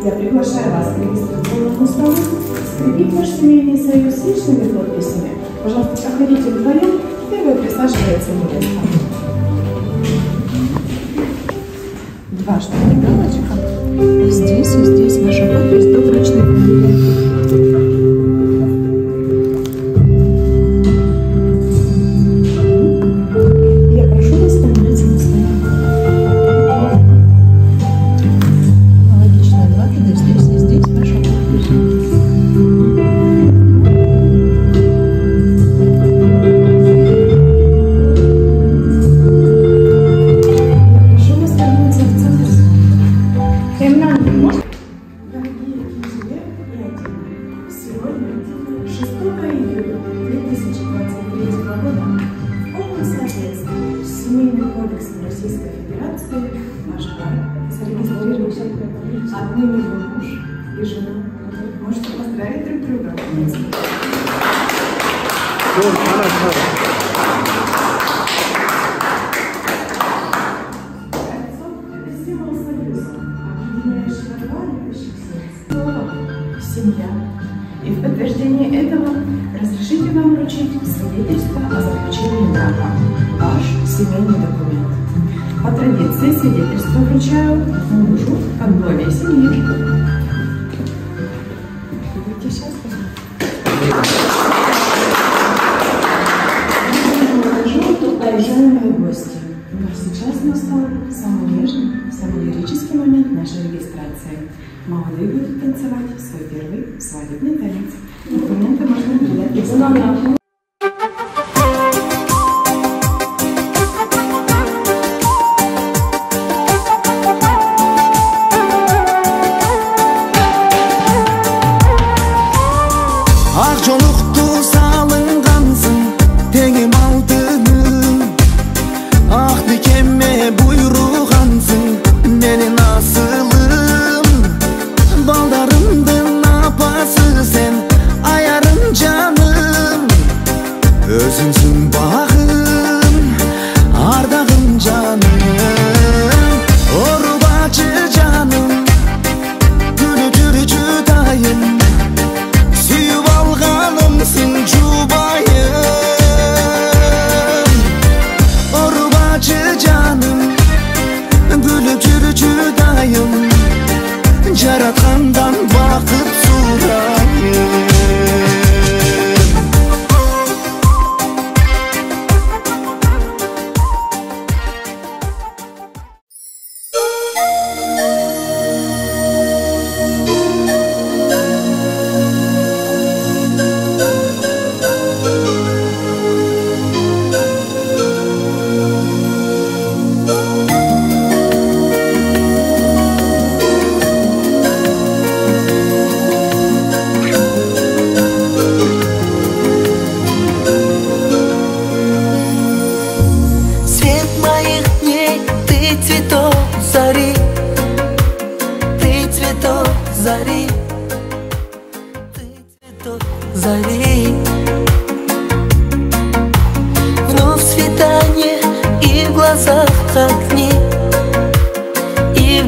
Я приглашаю вас к регистрационному столу, скрепить ваш семейный союз с личными подписями. Пожалуйста, проходите вдвоем, первый присаживается невеста. Дважды галочка. Здесь и здесь ваша подпись до брачной фамилии. Отныне вы муж и жена. Можете поздравить друг друга. Кольцо – это символ союза, объединяющего два любящих сердца. Семья. И в подтверждение этого разрешите вам вручить свидетельство о заключении брака. Ваш семейный документ. По традиции свидетельство вручаю мужу как главе семьи. Будьте счастливы. Уважаемые гости, сейчас настал самый нежный, самый лирический момент нашей регистрации. Молодые будут танцевать свой первый свадебный танец. Документы можно передать. Yaratkandan bakıp surayım.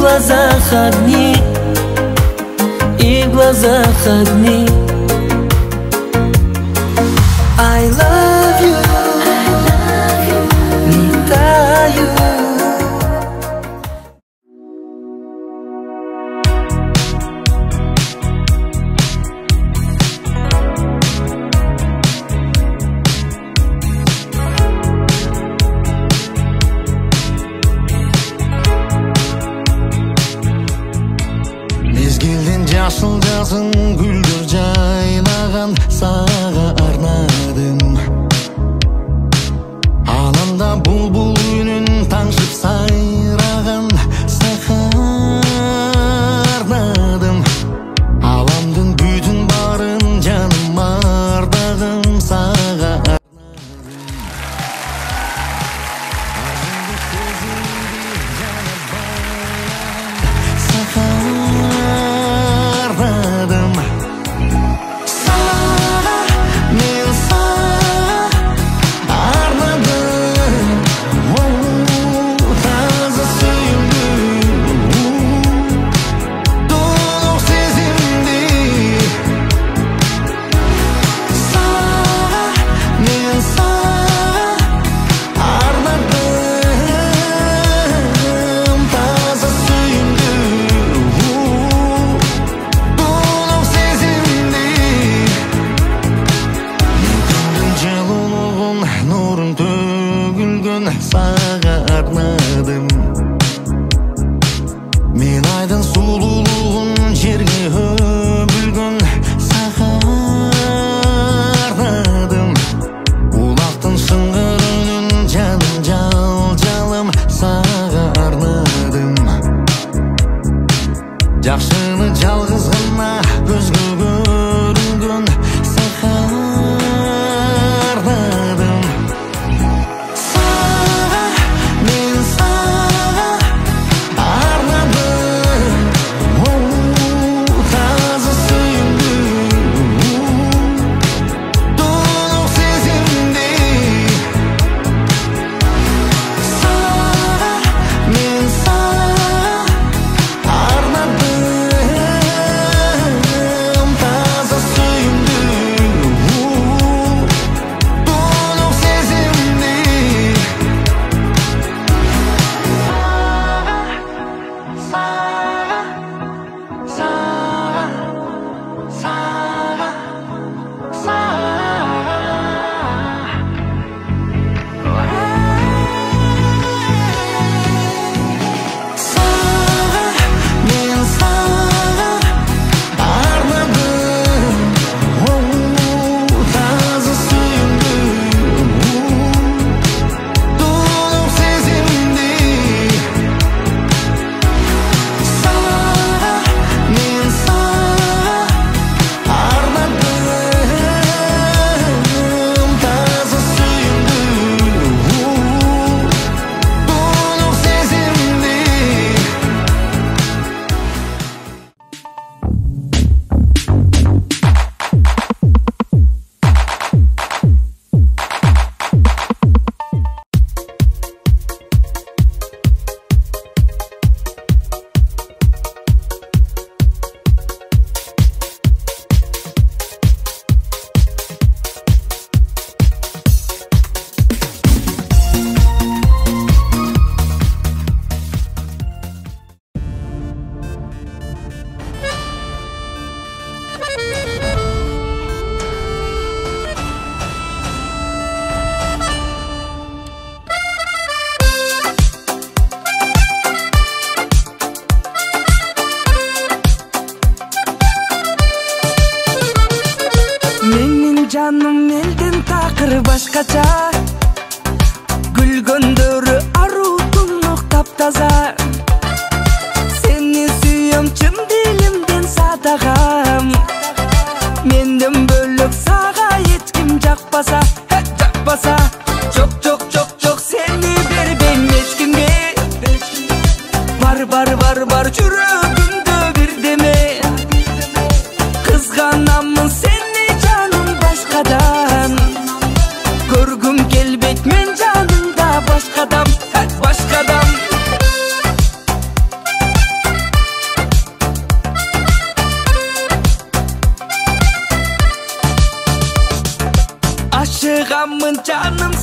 глазах одни, и в глазах одни. I love you, не таю. Yaşıl жазын гүлдер жайнаған саға арнадым. Аланда бұлбұл үнін таңшып сайраған саға арнадым. Аламдың бүтін барын жаным ардағым саға саға арнадым. Мен айдың сұлулығын жерге өбілгін саға арнадым. Улақтың шыңғыр үнін жаным жал-жалым саға арнадым. Жақшыны жалғыз ғана көзге көрінген саға арнадым. Canım elden takır başkaça, gülgöndörü arutunluk taptaza. Seni suyum çın dilimden sadağam. Menden bölük sağa yetkim jakpasa, jakpasa. Çok çok çok çok seni berbem eçkimge. Var çürügümdü bir deme. Kızganamın seni canım başkadan. Görgüm gelbek men canımda başkadan, başkadan. canım